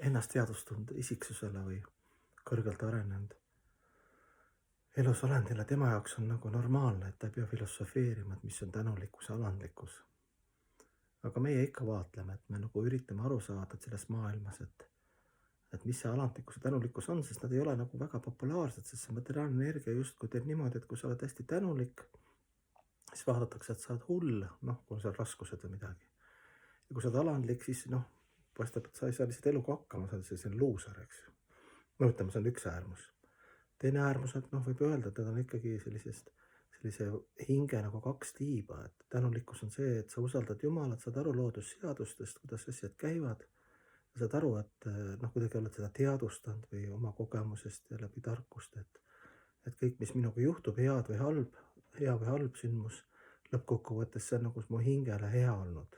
ennast teadvustanud isiksusele või kõrgelt arenenud elus olendile, tema jaoks on nagu normaalne, et ta ei pea filosofeerima, et mis on tänulikkus ja alandlikkus. Aga meie ikka vaatleme, et me nagu üritame aru saada et selles maailmas, et mis see alandlikkus ja tänulikkus on, sest nad ei ole nagu väga populaarsed, sest see materiaalne energia justkui teeb niimoodi, et kui sa oled hästi tänulik, siis vaadatakse, et sa oled hull, noh, kui on seal raskused või midagi. Ja kui sa oled alandlik, siis noh, paistab, et sa ei saa lihtsalt eluga hakkama, sa oled selline luuser, eks ju. No ütleme, see on üks äärmus. Teine äärmus, et noh, võib öelda, et need on ikkagi sellise hinge nagu kaks tiiba, et tänulikkus on see, et sa usaldad Jumalat, saad aru loodusseadustest, kuidas asjad käivad. Saad aru, et noh, kuidagi oled seda teadvustanud või oma kogemusest ja läbi tarkust, et kõik, mis minuga juhtub, hea või halb sündmus, lõppkokkuvõttes see on nagu mu hingele hea olnud,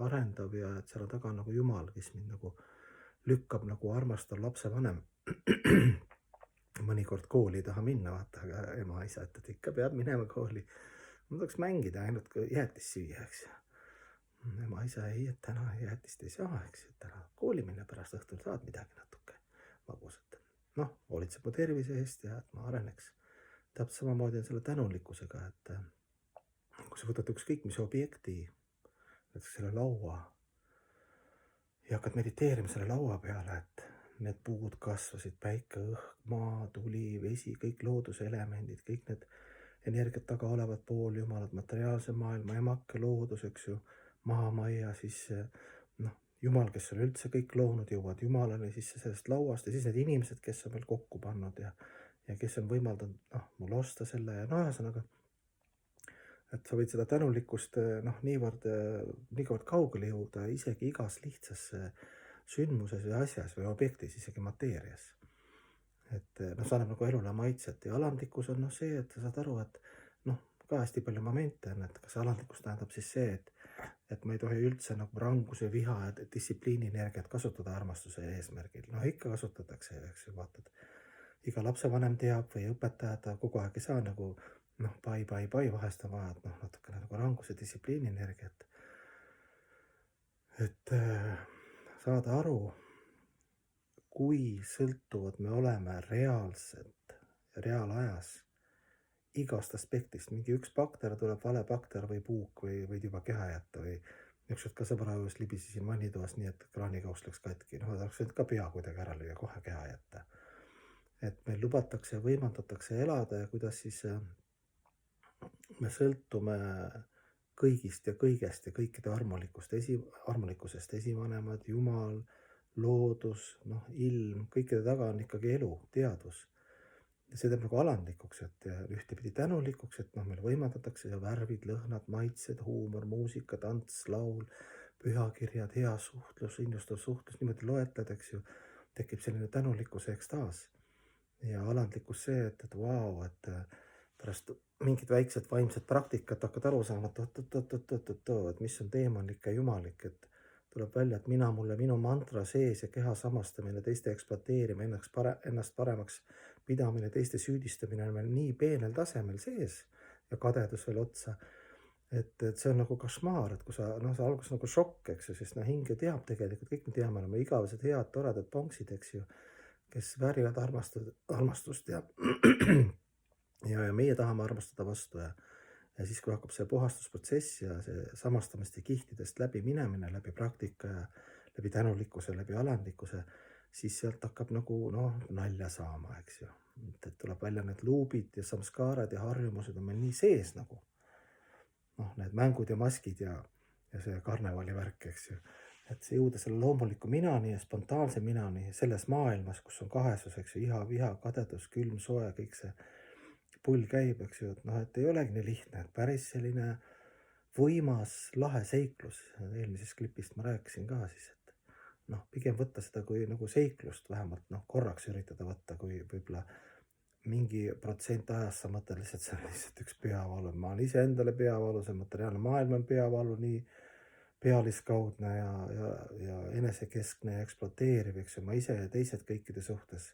arendav ja et seal on taga nagu Jumal, kes mind nagu lükkab nagu armastav lapsevanem. Mõnikord kooli ei taha minna, vaata, aga ema, isa, et ikka peab minema kooli. Ma tahaks mängida ainult jäätist süüa, eks. Ema, isa ei, et täna jäätist ei saa, eks. Täna kooli minna pärast õhtul saad midagi natuke magusat. Noh, hoolitseb mu tervise eest ja et ma areneks. Täpselt samamoodi on selle tänulikkusega, et kui sa võtad ükskõik mis objekti, näiteks selle laua ja hakkad mediteerima selle laua peale, et need puud kasvasid, päike, õhk, maa, tuli, vesi, kõik looduse elemendid, kõik need energiat taga olevad pooljumalad, materiaalse maailma, emake, loodus, eks ju, maamaia, siis noh, Jumal, kes on üldse kõik loonud, jõuavad Jumalani sisse sellest lauast ja siis need inimesed, kes on veel kokku pannud ja kes on võimaldanud mul osta selle ja no ühesõnaga, et sa võid seda tänulikkust niivõrd kaugele jõuda isegi igas lihtsasse sündmuses või asjas või objektis, isegi mateerias. Et noh, see annab nagu elule maitset ja alandlikkus on see, et sa saad aru, et noh, ka hästi palju momente on, et kas alandlikkus tähendab siis see, et ma ei tohi üldse nagu ranguse, viha ja distsipliini energiat kasutada armastuse eesmärgil. Noh, ikka kasutatakse, eks ju, vaatad. Iga lapsevanem teab või õpetajad kogu aeg ei saa nagu noh, pai, vahest on vaja, et noh, natukene nagu ranguse, distsipliini energiat. Et saada aru, kui sõltuvad me oleme reaalselt, reaalajas, igast aspektist. Mingi üks bakter tuleb, vale bakter või puuk või võid juba keha jätta või ükskord ka sõbra juures libisesin vannitoas nii, et kraanikauss läks katki. Noh, tahaks ka pea kuidagi ära lüüa, kohe keha jätta. Et meil lubatakse ja võimaldatakse elada ja kuidas siis me sõltume kõigist ja kõigest ja kõikide armulikkusest, esivanemad, Jumal, loodus, noh, ilm, kõikide taga on ikkagi elu, teadvus. Ja see teeb nagu alandlikuks, et ühtepidi tänulikuks, et noh, meil võimaldatakse ja värvid, lõhnad, maitsed, huumor, muusika, tants, laul, pühakirjad, hea suhtlus, innustav suhtlus, niimoodi loetled, eks ju, tekib selline tänulikkuse ekstaas. Ja alandlikkus see, et vau, et pärast mingid väiksed vaimsed praktikat hakkad aru saama, et mis on teemalik ja jumalik, et tuleb välja, et minu mantra sees ja keha samastamine, teiste ekspluateerima, ennast paremaks pidamine, teiste süüdistamine on meil nii peenel tasemel sees ja kadedus veel otsa, et see on nagu košmaar, et kui sa alguses nagu šokk, eks ju, sest hing ju teab tegelikult, kõik me teame, oleme igavesed head, toredad ponksid, eks ju, kes väärivad armastust ja meie tahame armastada vastu ja siis, kui hakkab see puhastusprotsess ja see samastamiste kihtidest läbi minemine, läbi praktika ja läbi tänulikkuse, läbi alandlikkuse, siis sealt hakkab nagu nalja saama, eks ju. Et tuleb välja need luubid ja samskaared ja harjumused on meil nii sees nagu. Need mängud ja maskid ja see karnevali värk, eks ju. Et see jõuda selle loomuliku minani ja spontaanse minani selles maailmas, kus on kahesus, eks ju, iha, viha, kadedus, külm, soe, kõik see pull käib, eks ju, et ei olegi nii lihtne, et päris selline võimas, lahe seiklus. Eelmises klipist ma rääkisin ka siis, et pigem võtta seda kui nagu seiklust, vähemalt korraks üritada võtta, kui võib-olla mingi protsent ajast sa mõtled lihtsalt, see on lihtsalt üks peavalu. Ma olen ise endale peavalu, see materiaalne maailm on peavalu, nii pealiskaudne ja enesekeskne ja ekspluateeriv, eks ju, ma ise ja teised kõikide suhtes.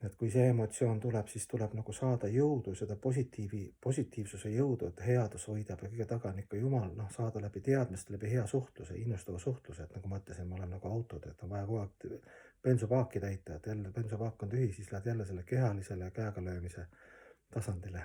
Et kui see emotsioon tuleb, siis tuleb nagu saada jõudu, seda positiivsuse jõudu, et headus võidab ja kõige taga on ikka Jumal, noh, saada läbi teadmiste, läbi hea suhtluse, innustava suhtluse, et nagu ma ütlesin, ma olen nagu autod, et on vaja kogu aeg bensupaaki täita, et jälle bensupaak on tühi, siis lähed jälle selle kehalisele käega löömise tasandile.